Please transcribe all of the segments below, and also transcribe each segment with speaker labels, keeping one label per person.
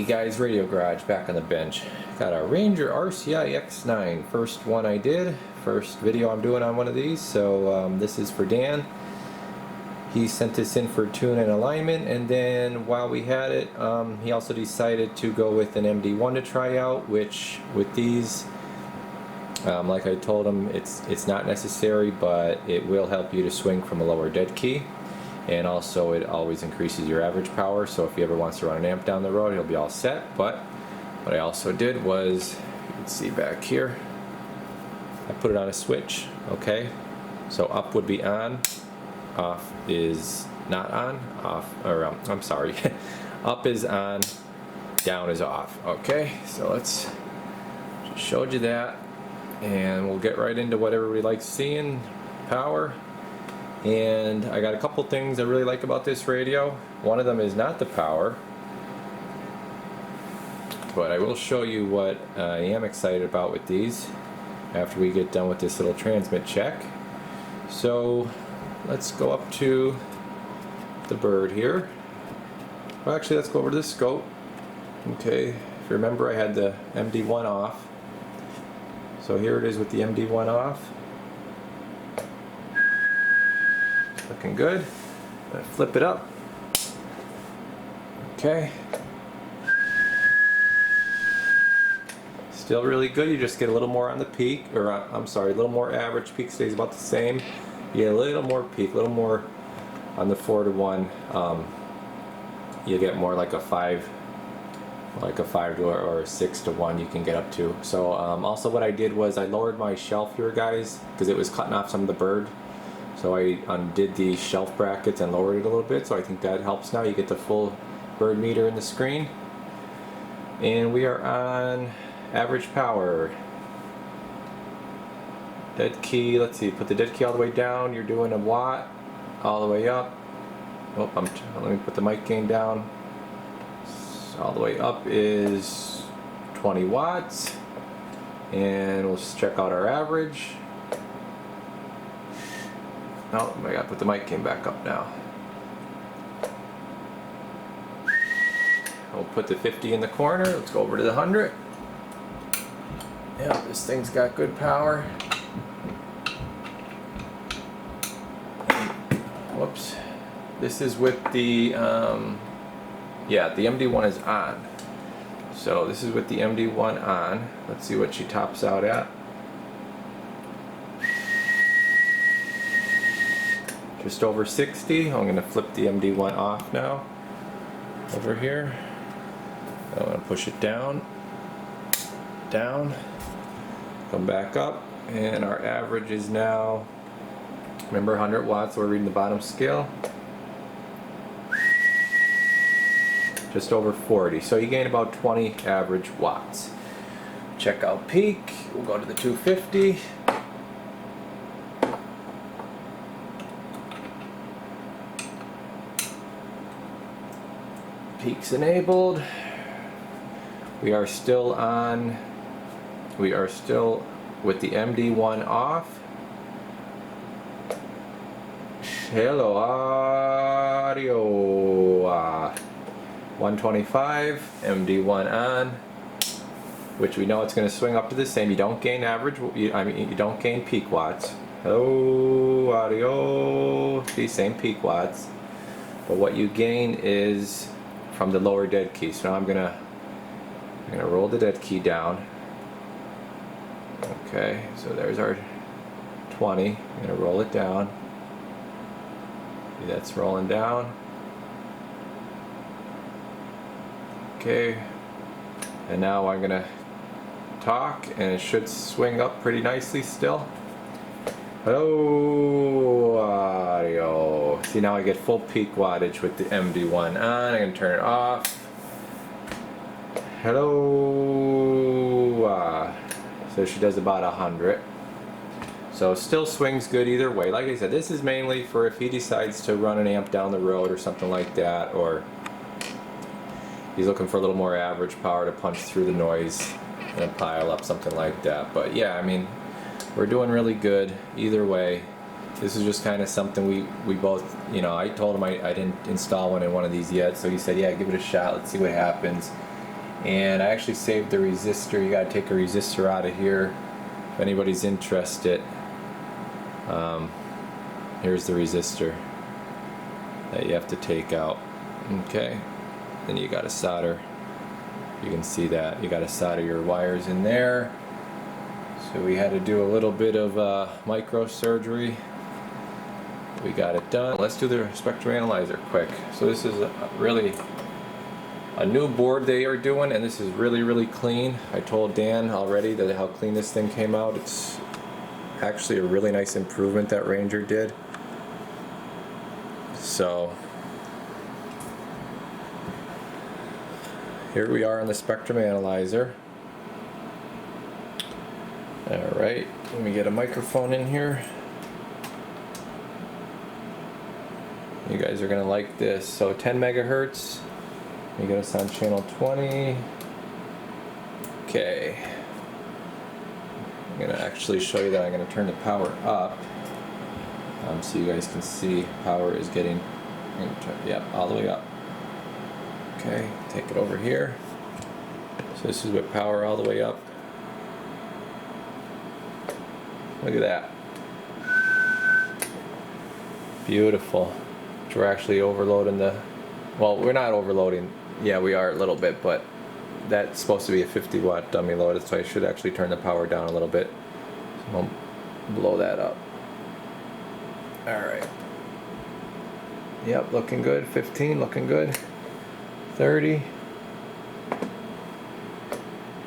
Speaker 1: Hey guys, Radio Garage back on the bench. Got a Ranger RCI X9. First one I did, first video I'm doing on one of these. So this is for Dan. He sent this in for tune and alignment, and then while we had it, he also decided to go with an MD-1 to try out, which with these, like I told him, it's not necessary, but it will help you to swing from a lower dead key. And also it always increases your average power, so if he ever wants to run an amp down the road, he'll be all set. But what I also did was, you can see back here, I put it on a switch. Okay, so up would be on, off is not on, I'm sorry, up is on, down is off. Okay, so let's just showed you that, and we'll get right into what everybody likes seeing. Power. And I got a couple things I really like about this radio. One of them is not the power, but I will show you what I am excited about with these after we get done with this little transmit check. So let's go up to the bird here. Well, actually, let's go over to the scope. Okay, if you remember, I had the MD-1 off. So here it is with the MD-1 off. Looking good. I'm gonna flip it up. Okay. Still really good. You just get a little more on the peak, or I'm sorry, a little more average. Peak stays about the same. You get a little more peak, a little more on the 4-to-1. You get more like a 5 to or a 6-to-1 you can get up to. So also what I did was I lowered my shelf here, guys, because it was cutting off some of the bird. So I undid the shelf brackets and lowered it a little bit, so I think that helps now. You get the full bird meter in the screen. And we are on average power. Dead key, let's see, put the dead key all the way down, you're doing a watt, all the way up. Oh, let me put the mic gain down. All the way up is 20 watts. And we'll just check out our average. Oh, I gotta put the mic gain back up now. We'll put the 50 in the corner. Let's go over to the 100. Yeah, this thing's got good power. Whoops. This is with the, yeah, the MD-1 is on. So this is with the MD-1 on. Let's see what she tops out at. Just over 60. I'm going to flip the MD-1 off now. Over here. I'm going to push it down. Down. Come back up. And our average is now, remember, 100 watts. We're reading the bottom scale. Just over 40. So you gain about 20 average watts. Check out peak. We'll go to the 250. Peaks enabled. We are still with the MD-1 off. Hello, audio. 125, MD-1 on, which we know it's going to swing up to the same. You don't gain average, you don't gain peak watts. Hello, audio. See, same peak watts. But what you gain is from the lower dead key. So now I'm gonna roll the dead key down. Okay, so there's our 20. I'm gonna roll it down. See, that's rolling down. Okay, and now I'm gonna talk, and it should swing up pretty nicely still. Hello, audio. See, now I get full peak wattage with the MD-1 on. I'm going to turn it off. Hello. So she does about 100. So still swings good either way. Like I said, this is mainly for if he decides to run an amp down the road or something like that, or he's looking for a little more average power to punch through the noise and pile up, something like that. But yeah, I mean, we're doing really good either way. This is just kind of something we both, I told him I didn't install one in one of these yet, so he said, yeah, give it a shot, let's see what happens. And I actually saved the resistor. You gotta take a resistor out of here if anybody's interested. Here's the resistor that you have to take out. Okay, then you gotta solder. You can see that you gotta solder your wires in there. So we had to do a little bit of micro surgery. We got it done. Let's do the spectrum analyzer quick. So this is really a new board they are doing, and this is really clean. I told Dan already that how clean this thing came out. It's actually a really nice improvement that Ranger did. So here we are on the spectrum analyzer. Alright, let me get a microphone in here. You guys are gonna like this. So 10 megahertz. You get us on channel 20. Okay. I'm gonna actually show you that I'm gonna turn the power up. So you guys can see power is getting, all the way up. Okay, take it over here. So this is with power all the way up. Look at that. Beautiful. We're actually overloading the, well, we're not overloading. Yeah, we are a little bit, but that's supposed to be a 50 watt dummy load, so I should actually turn the power down a little bit. So I'll blow that up. Alright. Yep, looking good. 15, looking good. 30.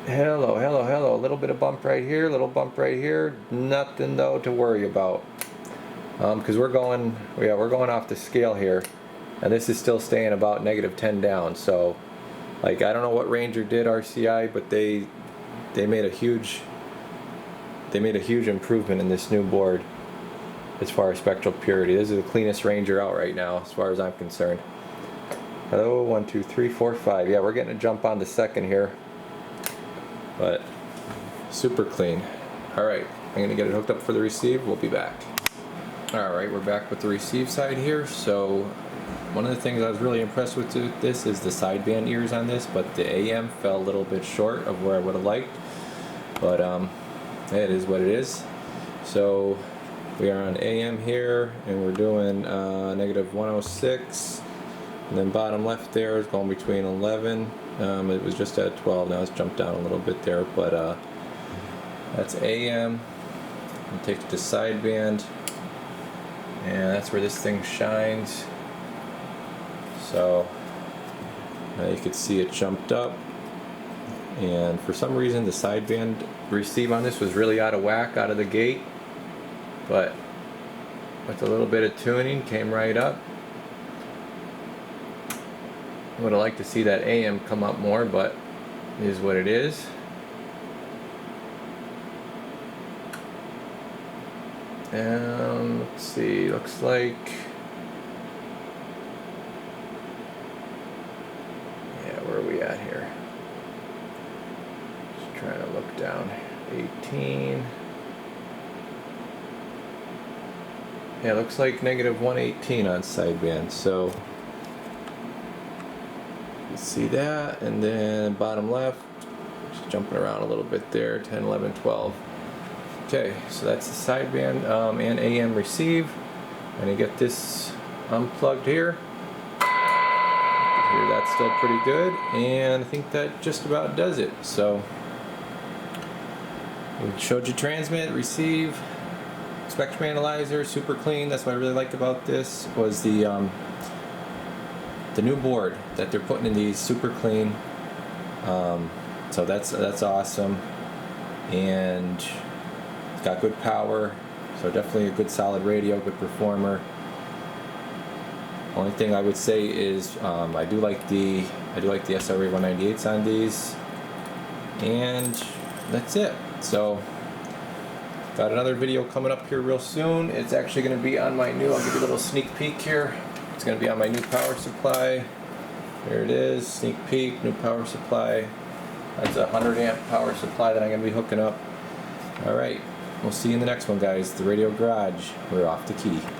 Speaker 1: Hello, hello, hello. A little bit of bump right here, little bump right here. Nothing though to worry about. Because we're going off the scale here, and this is still staying about -10 down. So, like, I don't know what Ranger did RCI, but they made a huge improvement in this new board as far as spectral purity. This is the cleanest Ranger out right now, as far as I'm concerned. Hello, 1, 2, 3, 4, 5. Yeah, we're getting a jump on the second here, but super clean. All right, I'm gonna get it hooked up for the receive. We'll be back. Alright, we're back with the receive side here. So one of the things I was really impressed with this is the sideband ears on this, but the AM fell a little bit short of where I would have liked. But it is what it is. So we are on AM here, and we're doing -106, and then bottom left there is going between 11. It was just at 12, now it's jumped down a little bit there, but that's AM. I'll take the sideband, and that's where this thing shines. So now you can see it jumped up, and for some reason the sideband receive on this was really out of whack out of the gate, but with a little bit of tuning came right up. I would have liked to see that AM come up more, but it is what it is. And let's see, looks like, yeah, where are we at here? Just trying to look down. 18. Yeah, looks like -118 on sideband. So you see that, and then bottom left, just jumping around a little bit there, 10, 11, 12. Okay, so that's the sideband and AM receive. I'm going to get this unplugged here. Here, that's still pretty good, and I think that just about does it. So we showed you transmit, receive, spectrum analyzer, super clean. That's what I really liked about this was the new board that they're putting in these, super clean. So that's awesome, and got good power, so definitely a good solid radio, good performer. Only thing I would say is I do like the SRA 198s on these, and that's it. So got another video coming up here real soon. It's actually going to be on my new, I'll give you a little sneak peek here. It's going to be on my new power supply. There it is, sneak peek, new power supply. That's a 100 amp power supply that I'm going to be hooking up. Alright, we'll see you in the next one, guys. The Radio Garage. We're off the key.